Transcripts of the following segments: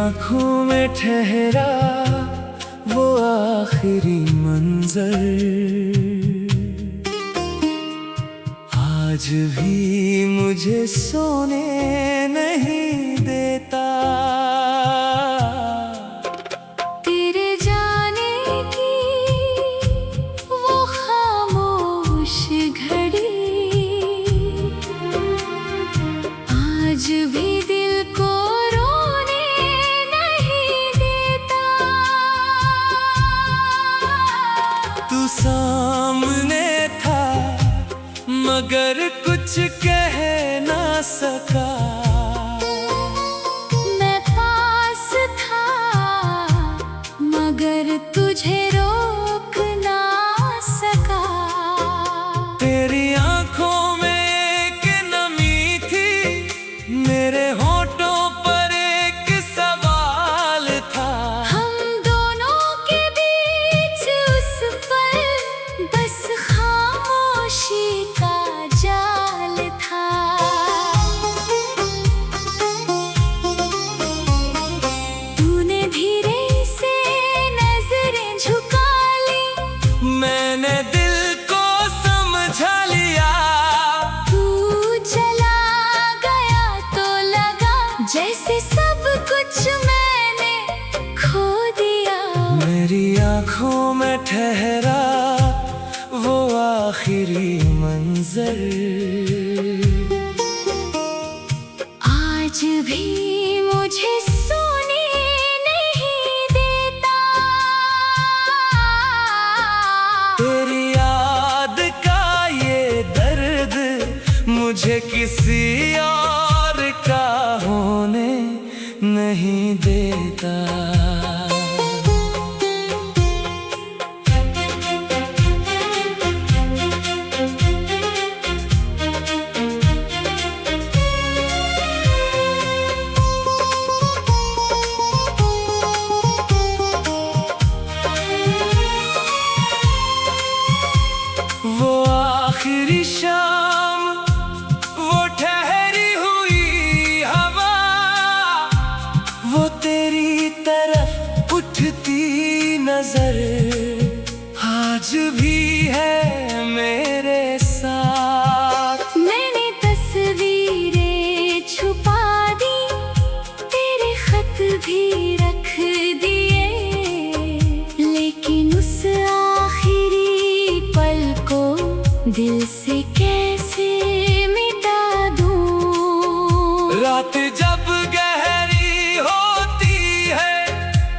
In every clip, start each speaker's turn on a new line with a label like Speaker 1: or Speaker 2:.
Speaker 1: आँखों में ठहरा वो आखिरी मंजर, आज भी मुझे सोने नहीं देता।
Speaker 2: तेरे जाने की वो खामोश घड़ी आज भी दिल को रोने नहीं देता।
Speaker 1: तू सामने था मगर कुछ कह ना सका।
Speaker 2: मैं पास था मगर तुझे रोक ना सका।
Speaker 1: तेरी आँखों में एक नमी थी, मेरे होठों पर एक सवाल था।
Speaker 2: हम दोनों के बीच उस पल बस खामोशी का जाल था। तूने धीरे से नजरें झुका ली,
Speaker 1: मैंने दिल को समझा लिया।
Speaker 2: तू चला गया तो लगा जैसे सब कुछ मैंने खो दिया।
Speaker 1: मेरी आँखों में ठहरा वो आखिरी मंजर,
Speaker 2: आज भी मुझे सोने नहीं देता।
Speaker 1: तेरी याद का ये दर्द मुझे किसी और का होने नहीं देता। वो आखिरी शाम, वो ठहरी हुई हवा, वो तेरी तरफ उठती नजर आज भी है मेरे साथ।
Speaker 2: मैंने तस्वीरें छुपा दी, तेरे खत भी रख दिए, लेकिन उस आखिरी पल को दिल से कैसे मिटा दूं।
Speaker 1: रात जब गहरी होती है,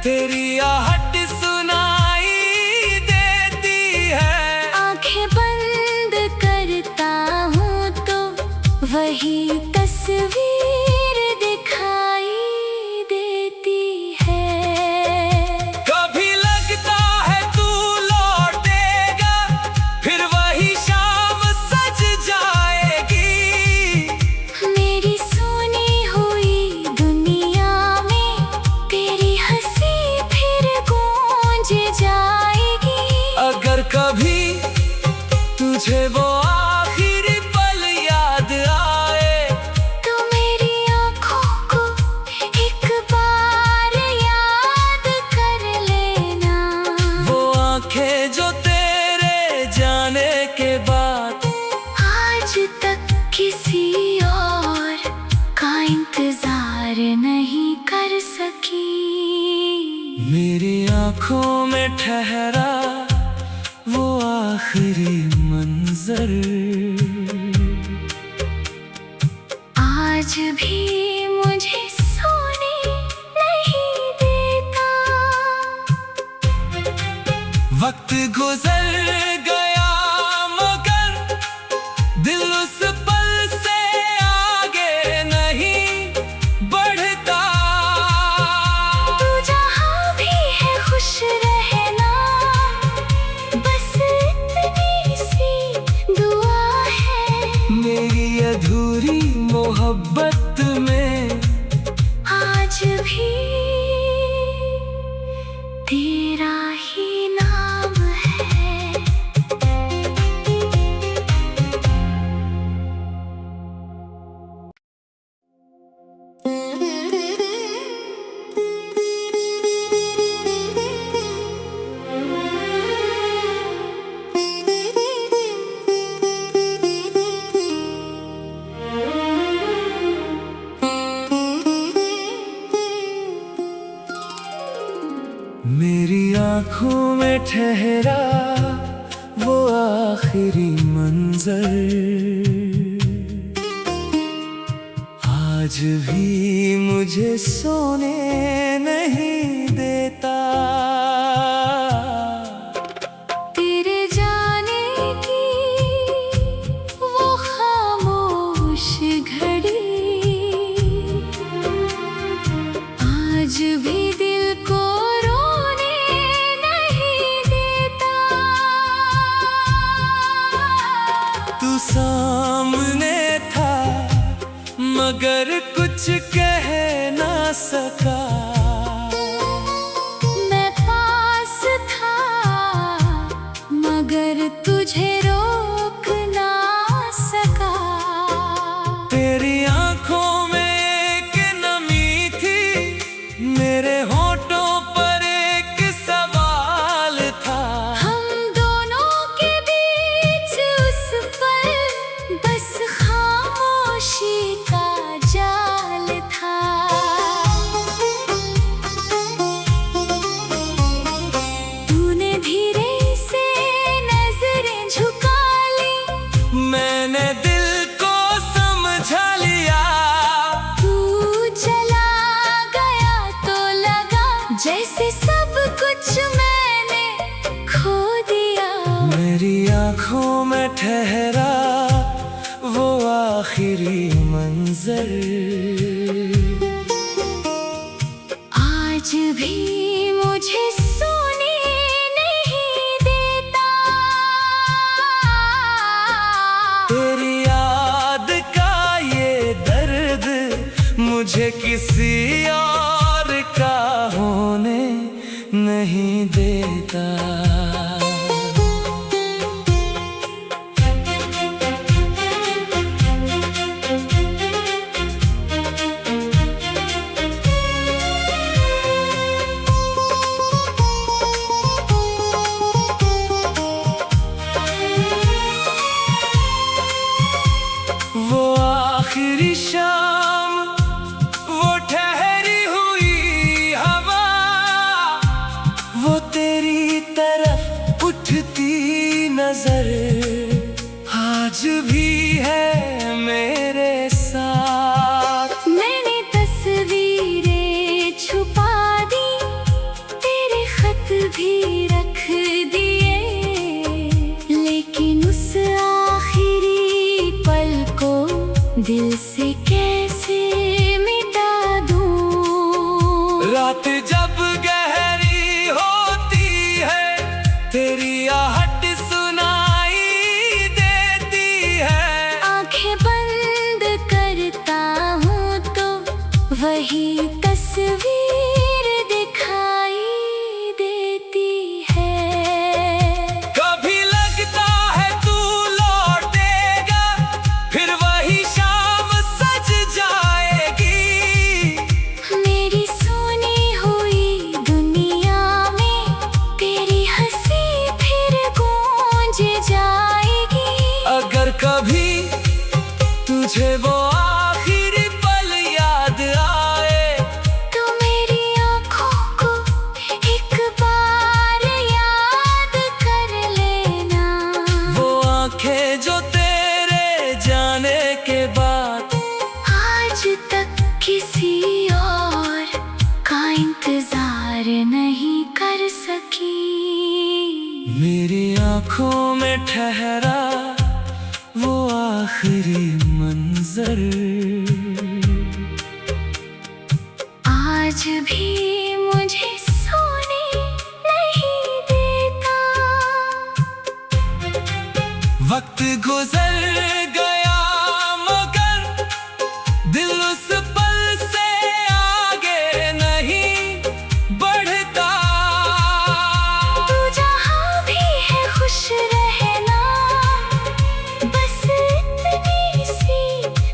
Speaker 1: तेरी आहट सुनाई देती है।
Speaker 2: आंखें बंद करता हूँ तो वही तस्वीर दिखाई देती है।
Speaker 1: कभी लगता है तू लौटेगा, फिर वही शाम सज जाएगी।
Speaker 2: मेरी सोनी हुई दुनिया में तेरी हंसी फिर गूंज जाएगी।
Speaker 1: अगर कभी तुझे वो आखिरी पल याद आए,
Speaker 2: तो मेरी आँखों को एक बार याद कर लेना।
Speaker 1: वो आंखें जो तेरे जाने के बाद
Speaker 2: आज तक किसी और का इंतजार नहीं कर सकी।
Speaker 1: मेरी आँखों में ठहरा वो आखिरी मंजर,
Speaker 2: आज भी मुझे सोने नहीं देता।
Speaker 1: वक्त गुजर गया मगर दिल उस पल से आगे नहीं बढ़ता।
Speaker 2: तू जहाँ भी है खुश रहना, बस इतनी सी दुआ है।
Speaker 1: मेरी अधूरी मोहब्बत में
Speaker 2: आज भी तेरा ही नाम है।
Speaker 1: आँखों में ठहरा वो आखिरी मंजर, आज भी मुझे सोने नहीं देता।
Speaker 2: तेरे जाने की वो खामोश घड़ी आज भी दिल को रोने नहीं देता।
Speaker 1: तू सामने था मगर कुछ कह ना सका।
Speaker 2: मैं पास था मगर तुझे रोक ना सका।
Speaker 1: तेरी आँखों में एक नमी थी, मेरे होठों पर एक सवाल था।
Speaker 2: हम दोनों के बीच उस पल बस खामोशी का जाल था। तूने धीरे से नजरें झुका ली,
Speaker 1: मैंने दिल को समझा लिया।
Speaker 2: तू चला गया तो लगा जैसे सब कुछ मैंने खो दिया।
Speaker 1: मेरी आँखों में ठहरा वो आखिरी मंजर,
Speaker 2: आज भी मुझे सोने नहीं देता।
Speaker 1: तेरी याद का ये दर्द मुझे किसी और का होने नहीं देता। वो आखिरी शाम, वो ठहरी हुई हवा, वो तेरी तरफ उठती नजर आज भी है मेरे साथ।
Speaker 2: मैंने तस्वीरें छुपा दी, तेरे खत भी रख दिए, लेकिन उस आखिरी पल को दिल से कैसे मिटा दूं।
Speaker 1: रात जब गहरी होती है तेरी आहट सुनाई देती है।
Speaker 2: आंखें बंद करता हूँ तो वही तस्वीर दिखाई देती है।
Speaker 1: कभी लगता है तू लौटेगा, फिर वही शाम सज जाएगी।
Speaker 2: मेरी सोनी हुई दुनिया में तेरी हंसी फिर गूंज जाएगी।
Speaker 1: अगर कभी तुझे वो आखिरी पल याद आए,
Speaker 2: तो मेरी आँखों को एक बार याद कर लेना।
Speaker 1: वो आंखें जो तेरे जाने के बाद
Speaker 2: आज तक किसी और का इंतजार नहीं कर सकी।
Speaker 1: मेरी आँखों में ठहरा वो आखिरी मंजर,
Speaker 2: आज भी मुझे सोने नहीं देता।
Speaker 1: वक्त गुजर गया मगर दिल उस पल से आगे नहीं बढ़ता।
Speaker 2: तू जहाँ भी है खुश रहना, बस इतनी सी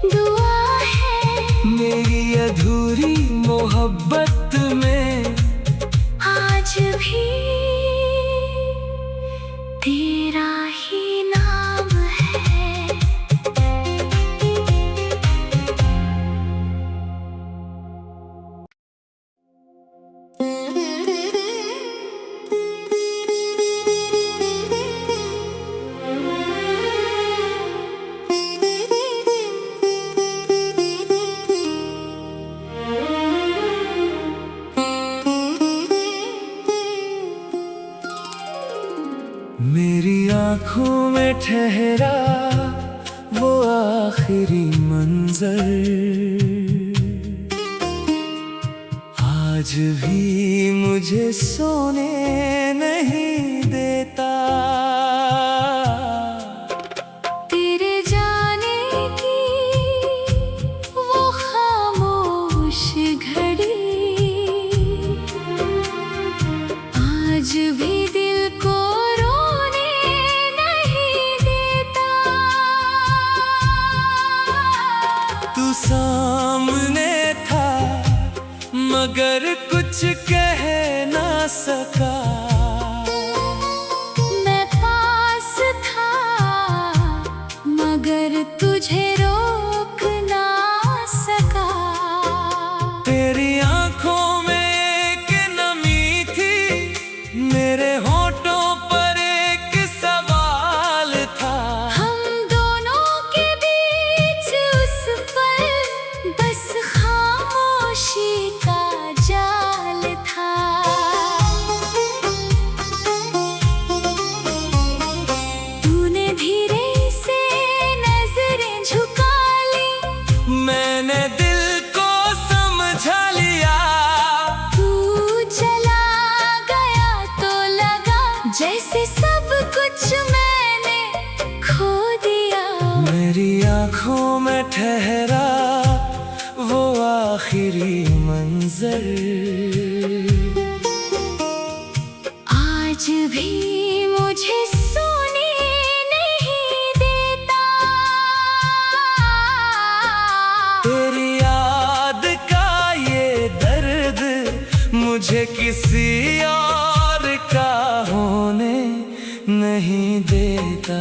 Speaker 2: दुआ है।
Speaker 1: मेरी अधूरी मोहब्बत में
Speaker 2: आज भी तेरा ही नाम है।
Speaker 1: में ठहरा वो आखिरी मंजर, आज भी मुझे सोने नहीं देता।
Speaker 2: तेरे जाने की वो खामोश घड़ी आज भी दिल को रोने नहीं देता।
Speaker 1: तू सामने था मगर कुछ कह ना सका।
Speaker 2: मैं पास था मगर तुझे रोक ना सका।
Speaker 1: तेरी आंखों में एक नमी थी, मेरे होठों पर एक सवाल था।
Speaker 2: हम दोनों के बीच उस पल बस खामोशी का जाल था। तूने धीरे से नजरें झुका ली,
Speaker 1: मैंने दिल को समझा लिया।
Speaker 2: तू चला गया तो लगा जैसे सब कुछ मैंने खो दिया।
Speaker 1: मेरी आंखों में ठहरा वो आखिरी मंजर,
Speaker 2: आज भी मुझे सोने नहीं देता।
Speaker 1: तेरी याद का ये दर्द मुझे किसी और का होने नहीं देता।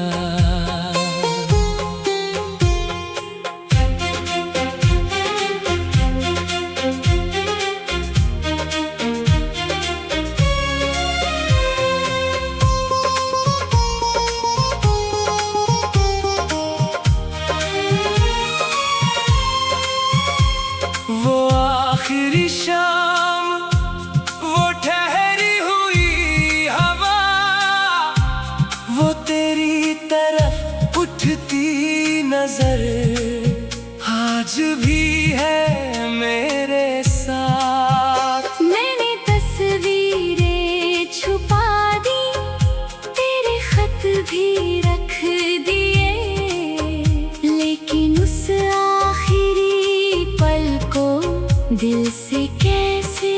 Speaker 1: वो आखिरी शाम, वो ठहरी हुई हवा, वो तेरी तरफ उठती नजर आज भी है मेरे साथ।
Speaker 2: मैंने तस्वीरें छुपा दी, तेरे खत भी रख दिए, लेकिन उस आखिरी पल को दिल से कैसे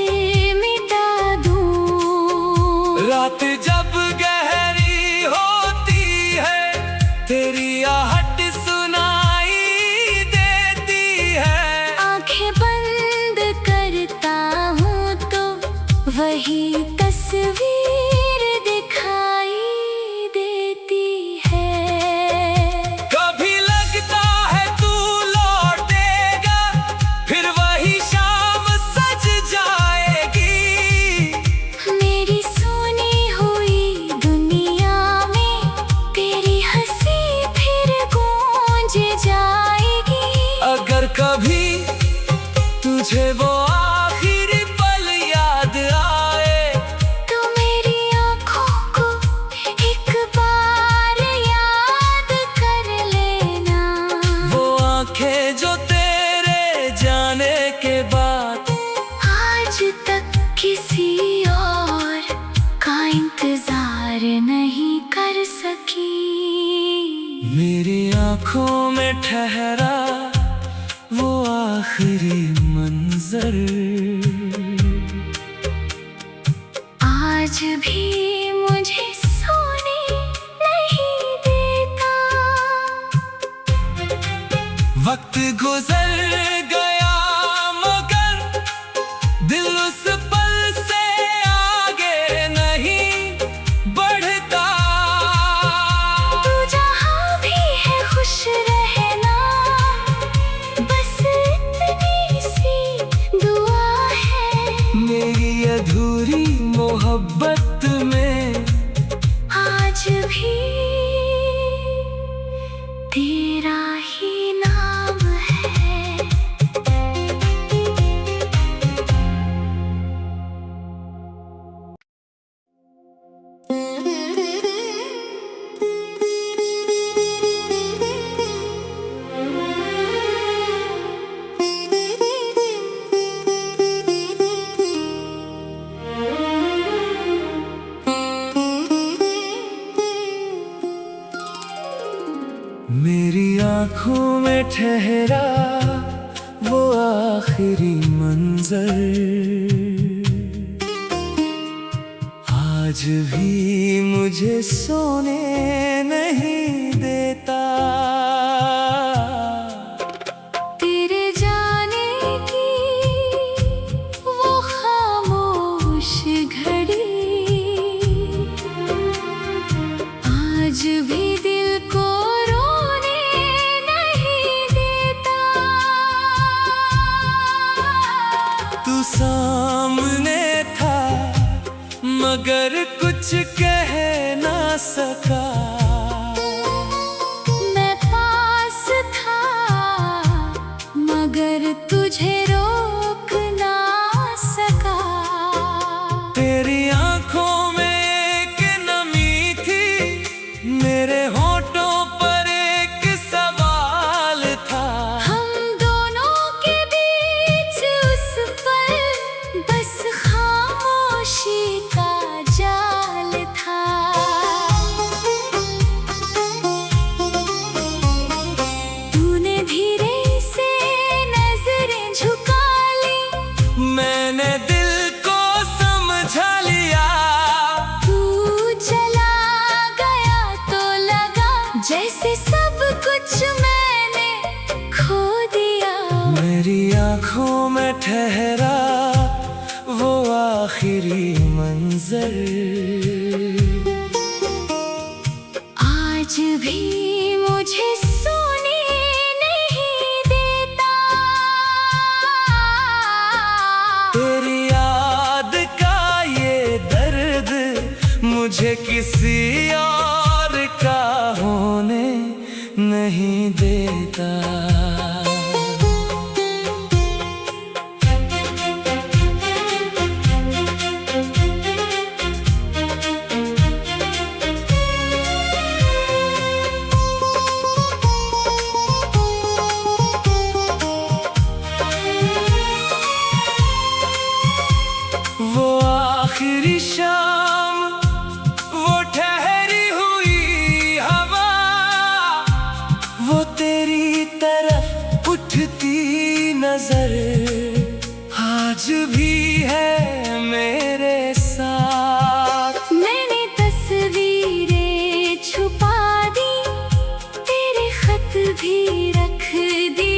Speaker 2: मिटा दूं।
Speaker 1: रात जब गहरी होती है तेरी आहट सुनाई देती है।
Speaker 2: आंखें बंद करता हूँ तो वही तस्वीर दिखाई देती है।
Speaker 1: कभी लगता है तू लौटेगा, फिर वही शाम सज जाएगी।
Speaker 2: मेरी सोनी हुई दुनिया में तेरी हंसी फिर गूंज जाएगी।
Speaker 1: अगर कभी तुझे वो आखिरी पल याद आए,
Speaker 2: तो मेरी आंखों को एक बार याद कर लेना।
Speaker 1: वो आंखें जो तेरे जाने के बाद
Speaker 2: आज तक किसी और का इंतजार नहीं कर सकी।
Speaker 1: मेरी आंखों में ठहरा वो आखिरी मंजर,
Speaker 2: आज भी मुझे सोने नहीं देता।
Speaker 1: वक्त गुजर गया मगर दिल उस पल से आगे नहीं बढ़ता।
Speaker 2: तू जहाँ भी है खुश रहना, बस इतनी सी दुआ है।
Speaker 1: मेरी अधूरी मोहब्बत में
Speaker 2: आज भी तेरा ही नाम है।
Speaker 1: मेरी आंखों में ठहरा वो आखिरी मंजर, आज भी मुझे सोने नहीं देता।
Speaker 2: तेरे जाने की वो खामोश घड़ी आज भी दिल को रोने नहीं देता।
Speaker 1: तू सामने था मगर कुछ कह ना सका।
Speaker 2: मैं पास था मगर तुझे रोक ना सका।
Speaker 1: तेरी आंखों में एक नमी थी, मेरे होठों पर एक सवाल था।
Speaker 2: हम दोनों के बीच उस पल बस खामोशी का जाल था। तूने धीरे से नजरें झुका ली,
Speaker 1: मैंने दिल को समझा लिया।
Speaker 2: तू चला गया तो लगा जैसे सब कुछ मैंने खो दिया।
Speaker 1: मेरी आंखों में ठहरा वो आखिरी मंजर,
Speaker 2: आज भी मुझे सोने नहीं देता।
Speaker 1: तेरी याद का ये दर्द मुझे किसी और का होने नहीं देता। वो आखिरी शाम, वो ठहरी हुई हवा, वो तेरी तरफ उठती नजर आज भी है मेरे साथ।
Speaker 2: मैंने तस्वीरें छुपा दी, तेरे खत भी रख दिए।